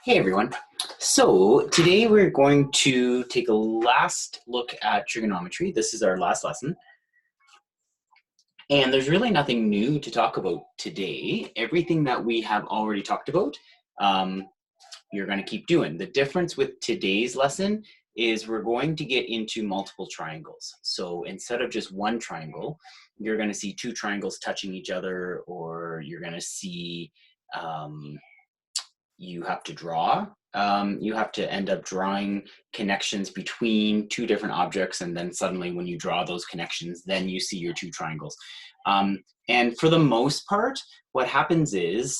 Hey everyone. So today we're going to take a last look at trigonometry. This is our last lesson. And there's really nothing new to talk about today. Everything that we have already talked about, you're going to keep doing. The difference with today's lesson is we're going to get into multiple triangles. So instead of just one triangle, you're going to see two triangles touching each other, or you're going to see you have to draw. You have to end up drawing connections between two different objects, and then suddenly when you draw those connections, then you see your two triangles. And for the most part, what happens is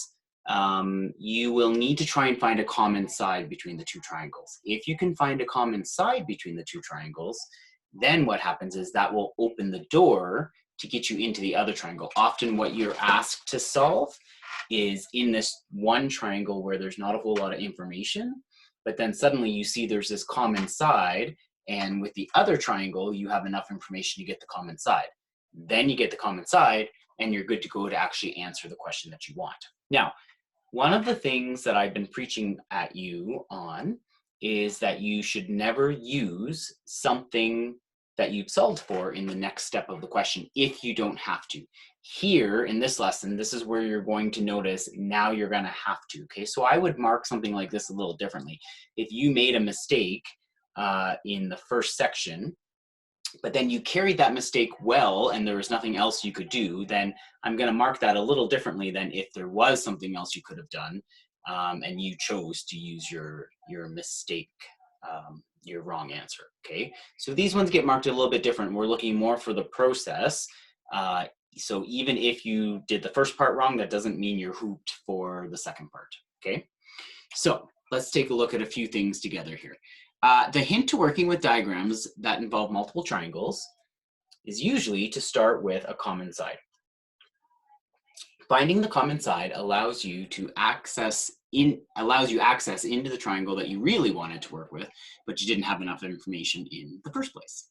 you will need to try and find a common side between the two triangles. If you can find a common side between the two triangles, then what happens is that will open the door to get you into the other triangle. Often what you're asked to solve is in this one triangle where there's not a whole lot of information, but then suddenly you see there's this common side, and with the other triangle, you have enough information to get the common side. Then you get the common side, and you're good to go to actually answer the question that you want. Now, one of the things that I've been preaching at you on is that you should never use something that you've solved for in the next step of the question if you don't have to. Here in this lesson, this is where you're going to notice now you're going to have to. Okay, so I would mark something like this a little differently. If you made a mistake in the first section, but then you carried that mistake well and there was nothing else you could do, then I'm going to mark that a little differently than if there was something else you could have done and you chose to use your mistake, your wrong answer. Okay, so these ones get marked a little bit different. We're looking more for the process. So even if you did the first part wrong, that doesn't mean you're hooped for the second part. Okay, so let's take a look at a few things together here. The hint to working with diagrams that involve multiple triangles is usually to start with a common side. Finding the common side allows you access into the triangle that you really wanted to work with, but you didn't have enough information in the first place.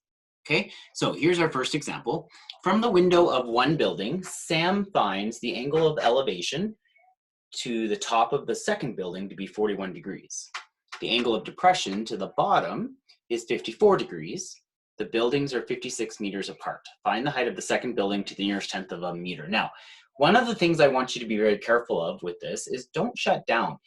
Okay, so here's our first example. From the window of one building, Sam finds the angle of elevation to the top of the second building to be 41 degrees. The angle of depression to the bottom is 54 degrees. The buildings are 56 meters apart. Find the height of the second building to the nearest tenth of a meter. Now, one of the things I want you to be very careful of with this is don't shut down.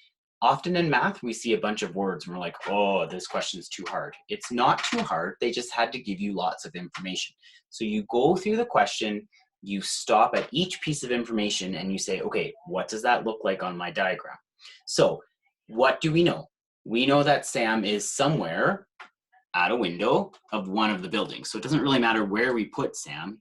Often in math, we see a bunch of words and we're like, oh, this question is too hard. It's not too hard. They just had to give you lots of information. So you go through the question, you stop at each piece of information and you say, okay, what does that look like on my diagram? So what do we know? We know that Sam is somewhere at a window of one of the buildings. So it doesn't really matter where we put Sam.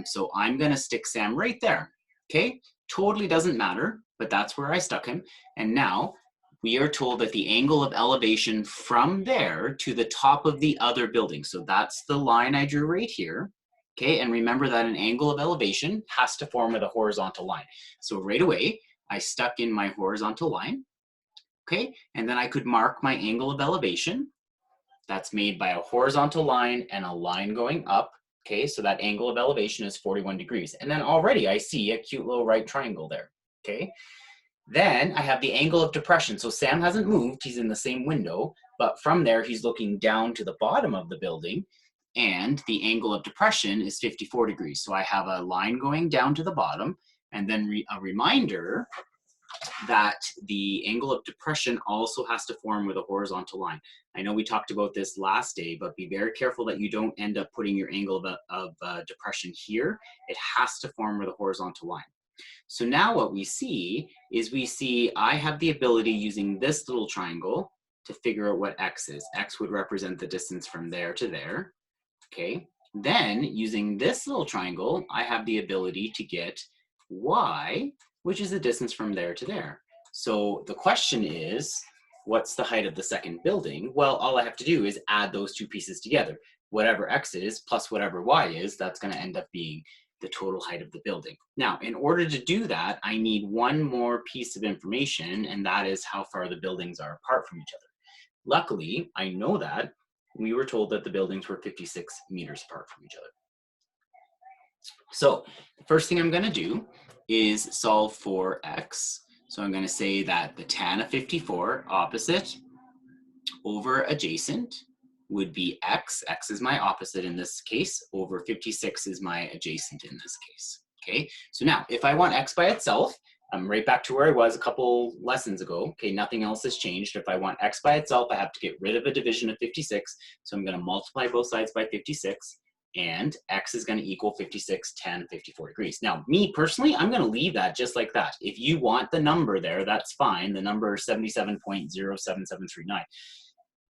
So I'm gonna stick Sam right there, okay? Totally doesn't matter, but that's where I stuck him. And now we are told that the angle of elevation from there to the top of the other building. So that's the line I drew right here. Okay, and remember that an angle of elevation has to form with a horizontal line. So right away, I stuck in my horizontal line. Okay, and then I could mark my angle of elevation. That's made by a horizontal line and a line going up. Okay, so that angle of elevation is 41 degrees. And then already I see a cute little right triangle there. Okay, then I have the angle of depression. So Sam hasn't moved, he's in the same window, but from there he's looking down to the bottom of the building, and the angle of depression is 54 degrees. So I have a line going down to the bottom, and then a reminder that the angle of depression also has to form with a horizontal line. I know we talked about this last day, but be very careful that you don't end up putting your angle of depression here. It has to form with a horizontal line. So now what we see is I have the ability using this little triangle to figure out what x is. X would represent the distance from there to there, okay? Then using this little triangle, I have the ability to get y, which is the distance from there to there. So the question is, what's the height of the second building? Well, all I have to do is add those two pieces together. Whatever x is plus whatever y is, that's going to end up being the total height of the building. Now, in order to do that, I need one more piece of information, and that is how far the buildings are apart from each other. Luckily, I know that we were told that the buildings were 56 meters apart from each other. So the first thing I'm going to do is solve for x. So I'm going to say that the tan of 54 opposite over adjacent would be x. X is my opposite in this case, over 56 is my adjacent in this case. Okay, so now if I want x by itself, I'm right back to where I was a couple lessons ago. Okay, nothing else has changed. If I want x by itself, I have to get rid of a division of 56. So I'm going to multiply both sides by 56. And x is going to equal 56 tan 54 degrees. Now, me personally, I'm going to leave that just like that. If you want the number there, that's fine. The number is 77.07739.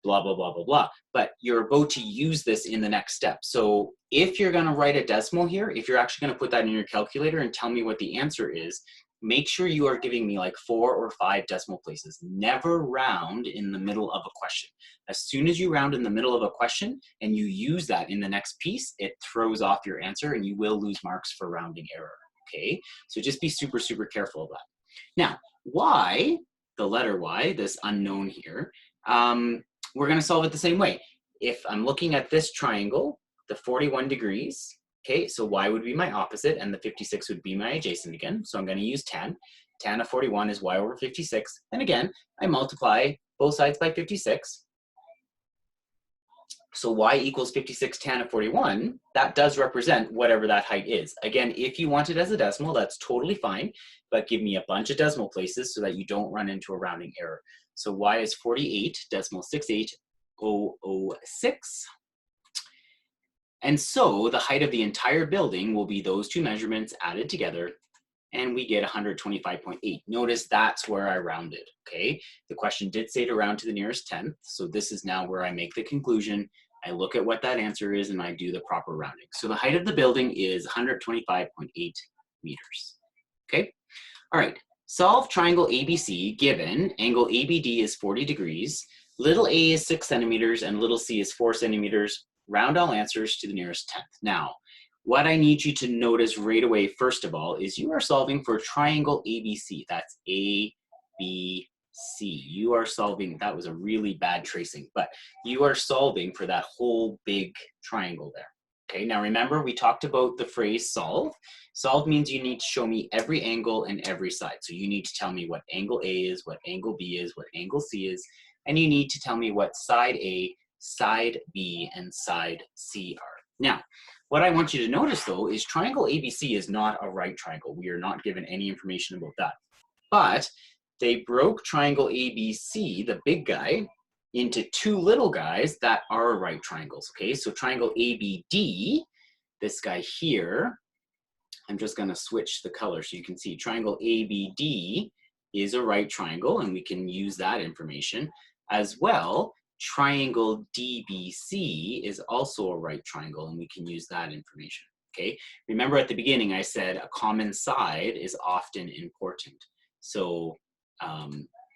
Blah, blah, blah, blah, blah. But you're about to use this in the next step. So if you're going to write a decimal here, if you're actually going to put that in your calculator and tell me what the answer is, make sure you are giving me like 4 or 5 decimal places. Never round in the middle of a question. As soon as you round in the middle of a question and you use that in the next piece, it throws off your answer and you will lose marks for rounding error. Okay, so just be super, super careful of that. Now, y, the letter y, this unknown here, we're going to solve it the same way. If I'm looking at this triangle, the 41 degrees, okay, so y would be my opposite and the 56 would be my adjacent again. So I'm going to use tan. Tan of 41 is y over 56. And again, I multiply both sides by 56. So y equals 56 tan of 41. That does represent whatever that height is. Again, if you want it as a decimal, that's totally fine. But give me a bunch of decimal places so that you don't run into a rounding error. So y is 48.68006. And so the height of the entire building will be those two measurements added together, and we get 125.8. Notice that's where I rounded, okay? The question did say to round to the nearest tenth, so this is now where I make the conclusion. I look at what that answer is and I do the proper rounding. So the height of the building is 125.8 meters, okay? All right, solve triangle ABC given angle ABD is 40 degrees, little a is 6 centimeters, and little c is 4 centimeters. Round all answers to the nearest tenth. Now, what I need you to notice right away, first of all, is you are solving for triangle ABC. That's A, B, C. You are solving, that was a really bad tracing, but you are solving for that whole big triangle there. Okay, now remember we talked about the phrase solve. Solve means you need to show me every angle and every side. So you need to tell me what angle A is, what angle B is, what angle C is, and you need to tell me what side A, side B, and side C are. Now, what I want you to notice though is triangle ABC is not a right triangle. We are not given any information about that. But they broke triangle ABC, the big guy, into two little guys that are right triangles, okay? So triangle ABD, this guy here, I'm just gonna switch the color so you can see. Triangle ABD is a right triangle, and we can use that information. As well, triangle DBC is also a right triangle, and we can use that information, okay? Remember at the beginning I said a common side is often important. So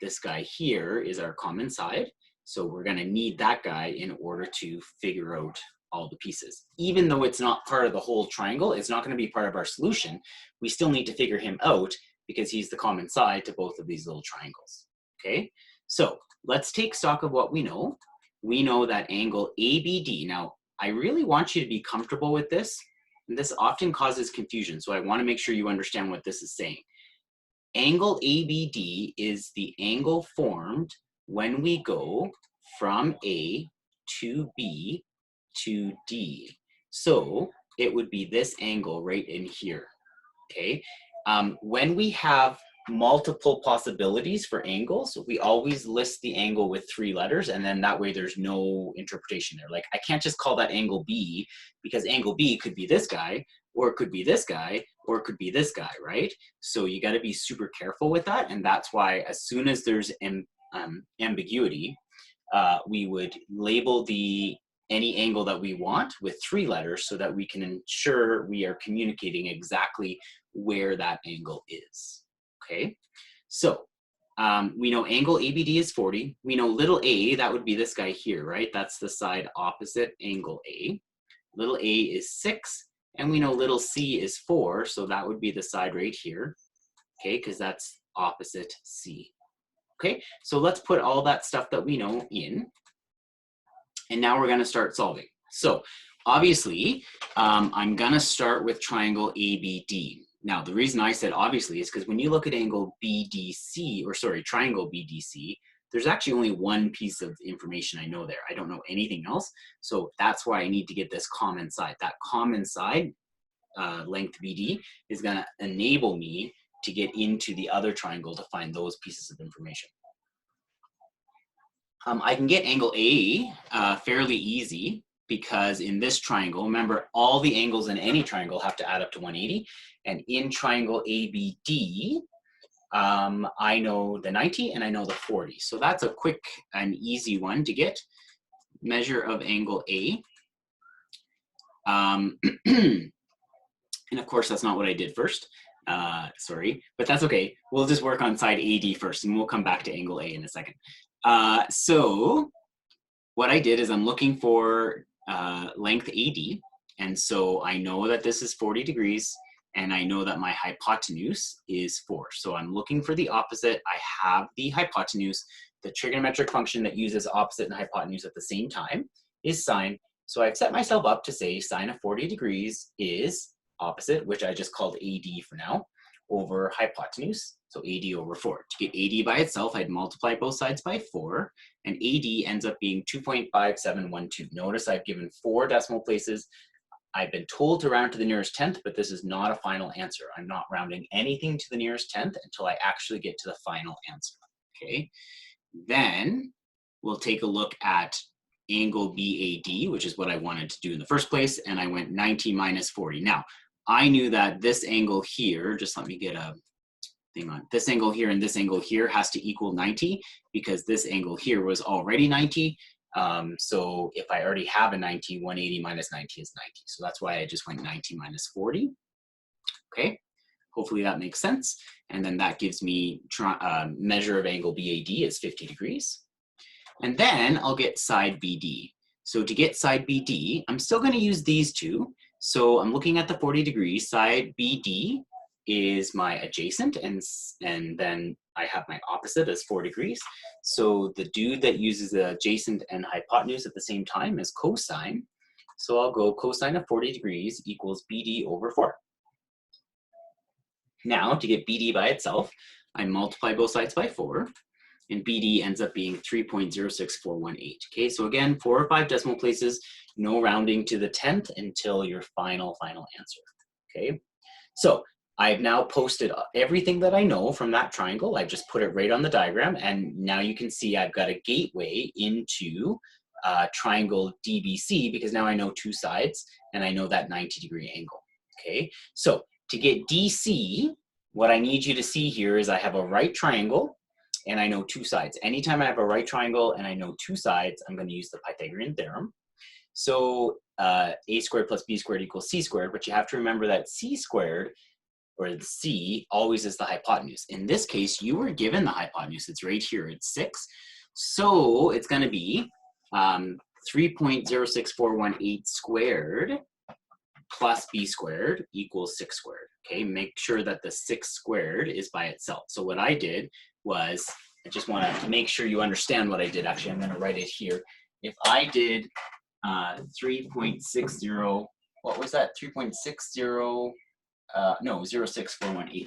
this guy here is our common side. So we're gonna need that guy in order to figure out all the pieces. Even though it's not part of the whole triangle, it's not gonna be part of our solution, we still need to figure him out because he's the common side to both of these little triangles, okay? So let's take stock of what we know. We know that angle ABD, now I really want you to be comfortable with this, and this often causes confusion, so I wanna make sure you understand what this is saying. Angle ABD is the angle formed when we go from A to B to D. So it would be this angle right in here, okay? When we have multiple possibilities for angles, we always list the angle with 3 letters, and then that way there's no interpretation there. Like I can't just call that angle B, because angle B could be this guy, or it could be this guy, or it could be this guy, right? So you got to be super careful with that, and that's why as soon as there's ambiguity, we would label any angle that we want with 3 letters so that we can ensure we are communicating exactly where that angle is, okay? So we know angle ABD is 40. We know little a, that would be this guy here, right? That's the side opposite angle A. Little a is 6, and we know little c is 4, so that would be the side right here, okay? Because that's opposite C. Okay, so let's put all that stuff that we know in, and now we're gonna start solving. So obviously, I'm gonna start with triangle ABD. Now, the reason I said obviously is because when you look at angle BDC, or sorry, triangle BDC, there's actually only one piece of information I know there. I don't know anything else. So that's why I need to get this common side. That common side, length BD, is going to enable me to get into the other triangle to find those pieces of information. I can get angle A fairly easy, because in this triangle, remember, all the angles in any triangle have to add up to 180. And in triangle ABD, I know the 90 and I know the 40. So that's a quick and easy one to get. Measure of angle A. And of course, that's not what I did first. Sorry, but that's okay. We'll just work on side AD first, and we'll come back to angle A in a second. So what I did is I'm looking for length AD. And so I know that this is 40 degrees, and I know that my hypotenuse is 4. So I'm looking for the opposite. I have the hypotenuse. The trigonometric function that uses opposite and hypotenuse at the same time is sine. So I've set myself up to say sine of 40 degrees is opposite, which I just called AD for now, over hypotenuse. So AD over 4. To get AD by itself, I'd multiply both sides by 4, and AD ends up being 2.5712. Notice I've given 4 decimal places. I've been told to round to the nearest tenth, but this is not a final answer. I'm not rounding anything to the nearest tenth until I actually get to the final answer, okay? Then we'll take a look at angle BAD, which is what I wanted to do in the first place, and I went 90 minus 40. Now, I knew that this angle here, just let me get a thing on, this angle here and this angle here has to equal 90, because this angle here was already 90. So if I already have a 90, 180 minus 90 is 90. So that's why I just went 90 minus 40. Okay, hopefully that makes sense. And then that gives me measure of angle BAD is 50 degrees. And then I'll get side BD. So to get side BD, I'm still going to use these two. So I'm looking at the 40 degrees. Side BD is my adjacent, and then I have my opposite as 4 degrees. So the dude that uses the adjacent and hypotenuse at the same time is cosine. So I'll go cosine of 40 degrees equals BD over 4. Now to get BD by itself, I multiply both sides by 4, and BD ends up being 3.06418. Okay, so again, 4 or 5 decimal places, no rounding to the 10th until your final answer. Okay, so I've now posted everything that I know from that triangle. I've just put it right on the diagram, and now you can see I've got a gateway into triangle DBC, because now I know 2 sides and I know that 90-degree angle. Okay, so to get DC, what I need you to see here is I have a right triangle and I know 2 sides. Anytime I have a right triangle and I know 2 sides, I'm going to use the Pythagorean theorem. So a squared plus b squared equals c squared, but you have to remember that c squared, or the c, always is the hypotenuse. In this case, you were given the hypotenuse. It's right here. It's 6. So it's going to be 3.06418 squared plus b squared equals 6 squared. Okay, make sure that the 6 squared is by itself. So what I did was, I just want to make sure you understand what I did. Actually, I'm going to write it here. If I did 3.60, what was that? 3.60, no, 06418.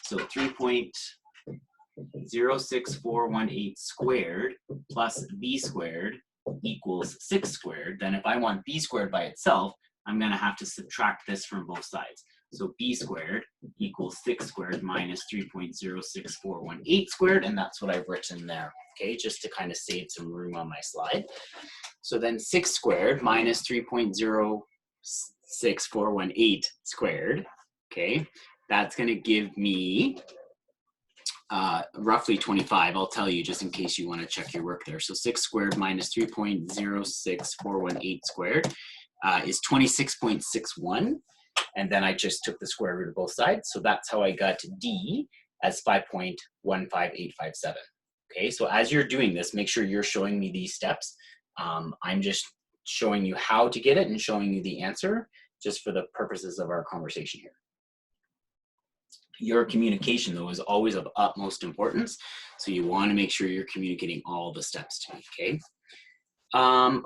So 3.06418 squared plus b squared equals 6 squared. Then if I want b squared by itself, I'm going to have to subtract this from both sides. So b squared equals 6 squared minus 3.06418 squared, and that's what I've written there, okay, just to kind of save some room on my slide. So then 6 squared minus 3.06418 squared, okay, that's going to give me roughly 25. I'll tell you just in case you want to check your work there. So 6 squared minus 3.06418 squared is 26.61. And then I just took the square root of both sides. So that's how I got D as 5.15857. Okay, so as you're doing this, make sure you're showing me these steps. I'm just showing you how to get it and showing you the answer just for the purposes of our conversation here. Your communication, though, is always of utmost importance. So you want to make sure you're communicating all the steps to me, okay?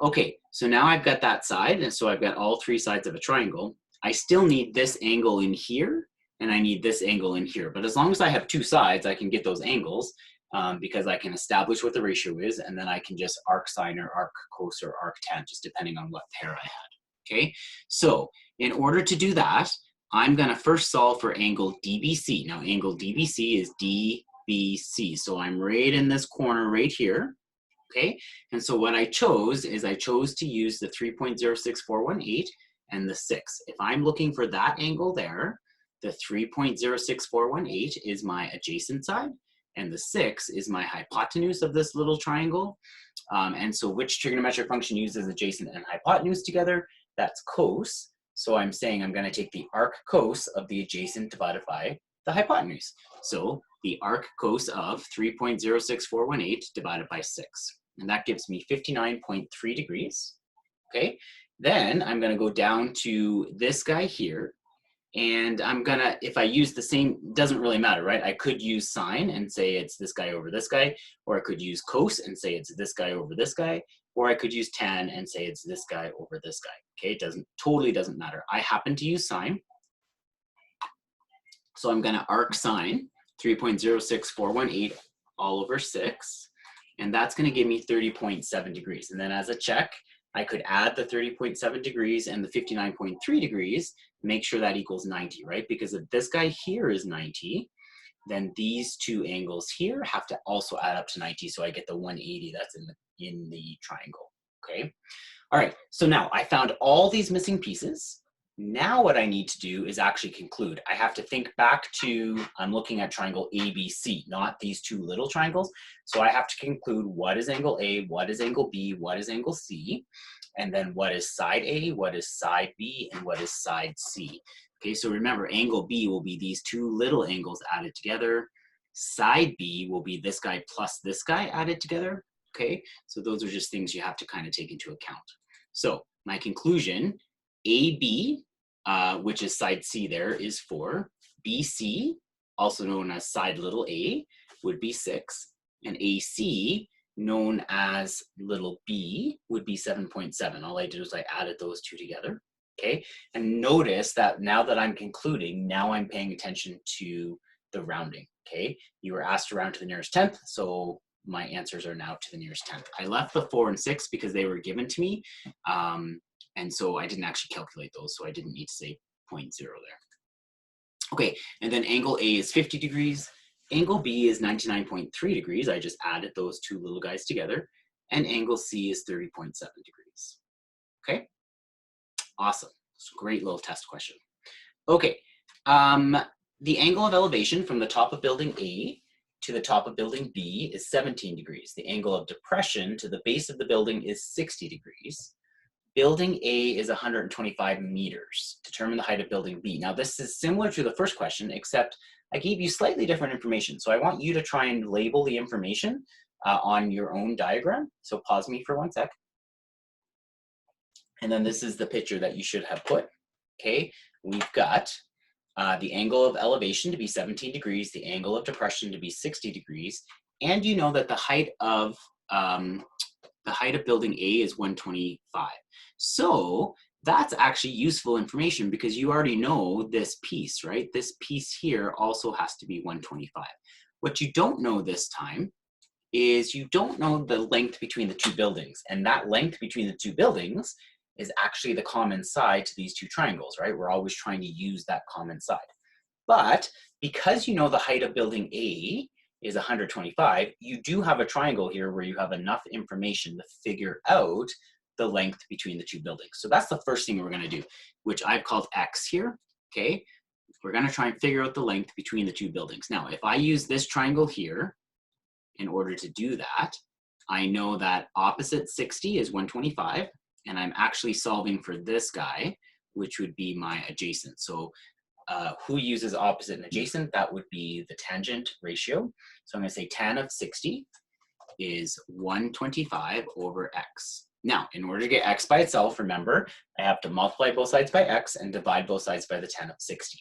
Okay, so now I've got that side, and so I've got all 3 sides of a triangle. I still need this angle in here and I need this angle in here. But as long as I have two sides, I can get those angles because I can establish what the ratio is, and then I can just arc sine or arc cos or arc tan, just depending on what pair I had, okay? So in order to do that, I'm gonna first solve for angle DBC. Now angle DBC is DBC, so I'm right in this corner right here, okay? And so what I chose is I chose to use the 3.06418 and the 6. If I'm looking for that angle there, the 3.06418 is my adjacent side, and the 6 is my hypotenuse of this little triangle. And so which trigonometric function uses adjacent and hypotenuse together? That's cos. So I'm saying I'm going to take the arc cos of the adjacent divided by the hypotenuse. So the arc cos of 3.06418 divided by 6. And that gives me 59.3 degrees. Okay, then I'm going to go down to this guy here. And I'm gonna, if I use the same, doesn't really matter, right? I could use sine and say it's this guy over this guy, or I could use cos and say it's this guy over this guy, or I could use tan and say it's this guy over this guy. Okay, it totally doesn't matter. I happen to use sine. So I'm gonna arc sine 3.06418 all over 6, and that's gonna give me 30.7 degrees. And then as a check, I could add the 30.7 degrees and the 59.3 degrees, make sure that equals 90, right? Because if this guy here is 90, then these two angles here have to also add up to 90, so I get the 180 that's in the triangle, okay? All right, so now I found all these missing pieces. Now what I need to do is actually conclude. I have to think back to, I'm looking at triangle ABC, not these two little triangles. So I have to conclude what is angle A, what is angle B, what is angle C, and then what is side A, what is side B, and what is side C. Okay, so remember, angle B will be these two little angles added together. Side B will be this guy plus this guy added together. Okay, so those are just things you have to kind of take into account. So my conclusion, AB, which is side C there, is 4. BC, also known as side little a, would be 6. And AC, known as little b, would be 7.7. All I did was I added those two together, okay? And notice that now that I'm concluding, now I'm paying attention to the rounding, okay? You were asked to round to the nearest tenth, so my answers are now to the nearest tenth. I left the 4 and 6 because they were given to me. And so I didn't actually calculate those, so I didn't need to say 0.0 there. Okay, and then angle A is 50 degrees. Angle B is 99.3 degrees. I just added those two little guys together. And angle C is 30.7 degrees. Okay, awesome. It's a great little test question. Okay, the angle of elevation from the top of building A to the top of building B is 17 degrees. The angle of depression to the base of the building is 60 degrees. Building A is 125 meters. Determine the height of building B. Now this is similar to the first question, except I gave you slightly different information. So I want you to try and label the information on your own diagram. So pause me for 1 sec. And then this is the picture that you should have put. Okay, we've got the angle of elevation to be 17 degrees, the angle of depression to be 60 degrees, and you know that the height of building A is 125. So that's actually useful information because you already know this piece, right? This piece here also has to be 125. What you don't know this time is you don't know the length between the two buildings. And that length between the two buildings is actually the common side to these two triangles, right? We're always trying to use that common side. But because you know the height of building A is 125, you do have a triangle here where you have enough information to figure out the length between the two buildings. So that's the first thing we're gonna do, which I've called X here, okay? We're gonna try and figure out the length between the two buildings. Now, if I use this triangle here, in order to do that, I know that opposite 60 is 125, and I'm actually solving for this guy, which would be my adjacent. So who uses opposite and adjacent? That would be the tangent ratio. So I'm gonna say tan of 60 is 125 over X. Now, in order to get X by itself, remember, I have to multiply both sides by X and divide both sides by the tan of 60.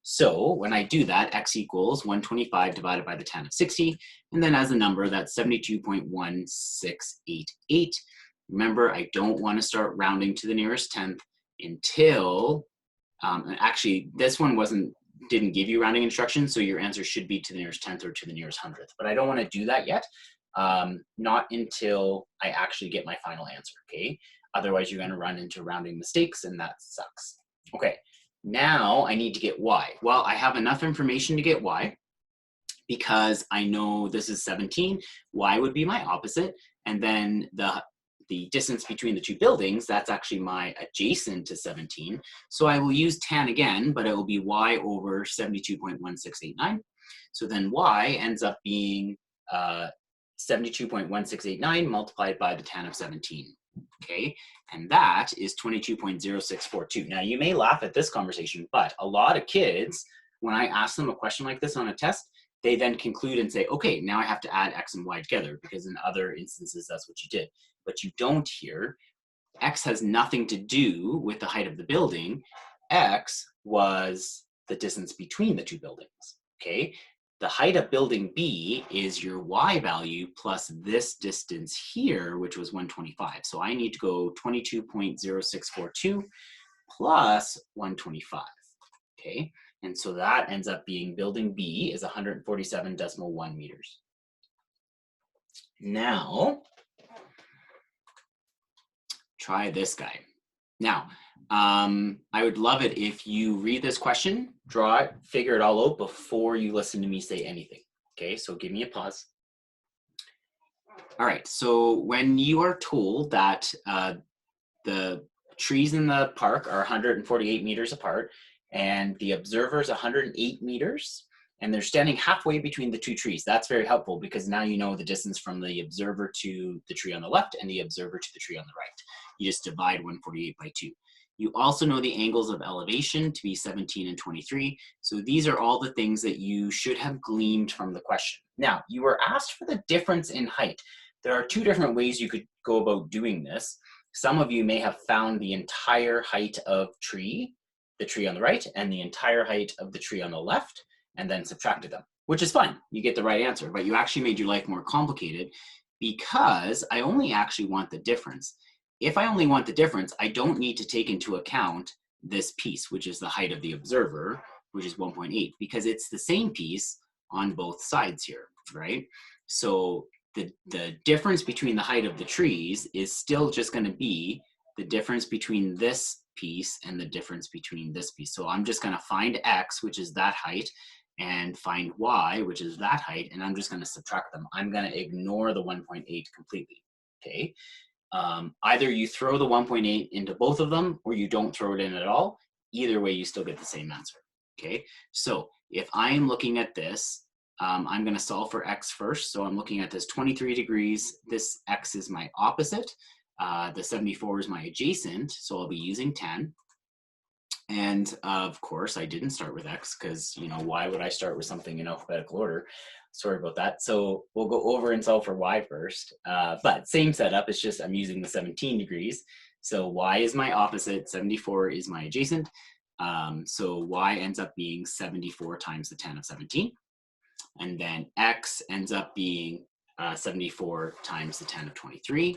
So when I do that, X equals 125 divided by the tan of 60. And then as a number, that's 72.1688. Remember, I don't want to start rounding to the nearest tenth until, actually, this one wasn't didn't give you rounding instructions, so your answer should be to the nearest tenth or to the nearest hundredth. But I don't want to do that yet, not until I actually get my final answer, okay? Otherwise, you're going to run into rounding mistakes, and that sucks. Okay, now I need to get y. Well, I have enough information to get y because I know this is 17. Y would be my opposite, and then the distance between the two buildings, that's actually my adjacent to 17. So I will use tan again, but it will be y over 72.1689. So then y ends up being 72.1689 multiplied by the tan of 17. Okay, and that is 22.0642. Now you may laugh at this conversation, but a lot of kids, when I ask them a question like this on a test, they then conclude and say, okay, now I have to add x and y together, because in other instances, that's what you did. But you don't here. X has nothing to do with the height of the building. X was the distance between the two buildings, okay? The height of building B is your y value plus this distance here, which was 125. So I need to go 22.0642 plus 125, okay? And so that ends up being building B is 147.1 meters. Now, try this guy. Now, I would love it if you read this question, draw it, figure it all out before you listen to me say anything. Okay, so give me a pause. All right, so when you are told that the trees in the park are 148 meters apart and the observer is 108 meters, and they're standing halfway between the two trees, that's very helpful because now you know the distance from the observer to the tree on the left and the observer to the tree on the right. You just divide 148 by 2. You also know the angles of elevation to be 17 and 23. So these are all the things that you should have gleaned from the question. Now, you were asked for the difference in height. There are two different ways you could go about doing this. Some of you may have found the entire height of the tree on the right, and the entire height of the tree on the left, and then subtracted them, which is fine. You get the right answer, but you actually made your life more complicated because I only actually want the difference. If I only want the difference, I don't need to take into account this piece, which is the height of the observer, which is 1.8, because it's the same piece on both sides here, right? So the difference between the height of the trees is still just going to be the difference between this piece and the difference between this piece. So I'm just going to find x, which is that height, and find y, which is that height, and I'm just going to subtract them. I'm going to ignore the 1.8 completely, okay? Either you throw the 1.8 into both of them or you don't throw it in at all. Either way, you still get the same answer, okay? So if I am looking at this, I'm going to solve for x first. So I'm looking at this 23 degrees. This x is my opposite. The 74 is my adjacent, so I'll be using 10. And of course, I didn't start with x because, you know, why would I start with something in alphabetical order? Sorry about that. So we'll go over and solve for y first. But same setup, it's just I'm using the 17 degrees. So y is my opposite, 74 is my adjacent. So y ends up being 74 times the tan of 17. And then x ends up being 74 times the tan of 23.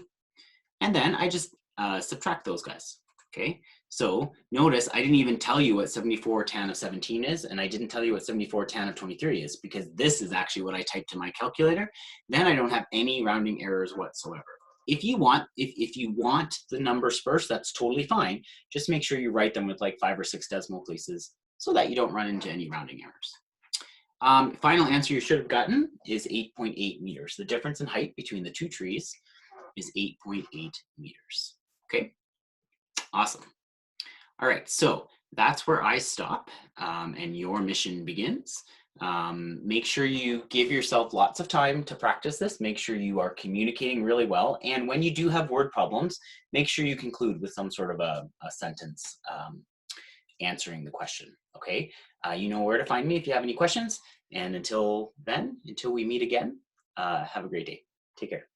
And then I just subtract those guys, okay? So notice I didn't even tell you what 74 tan of 17 is, and I didn't tell you what 74 tan of 23 is, because this is actually what I typed in my calculator. Then I don't have any rounding errors whatsoever. If you want, if you want the numbers first, that's totally fine. Just make sure you write them with like 5 or 6 decimal places so that you don't run into any rounding errors. Final answer you should have gotten is 8.8 meters. The difference in height between the two trees is 8.8 meters. Okay, awesome. All right, so that's where I stop and your mission begins. Make sure you give yourself lots of time to practice this. Make sure you are communicating really well. And when you do have word problems, make sure you conclude with some sort of a sentence answering the question, okay? You know where to find me if you have any questions. And until then, until we meet again, have a great day. Take care.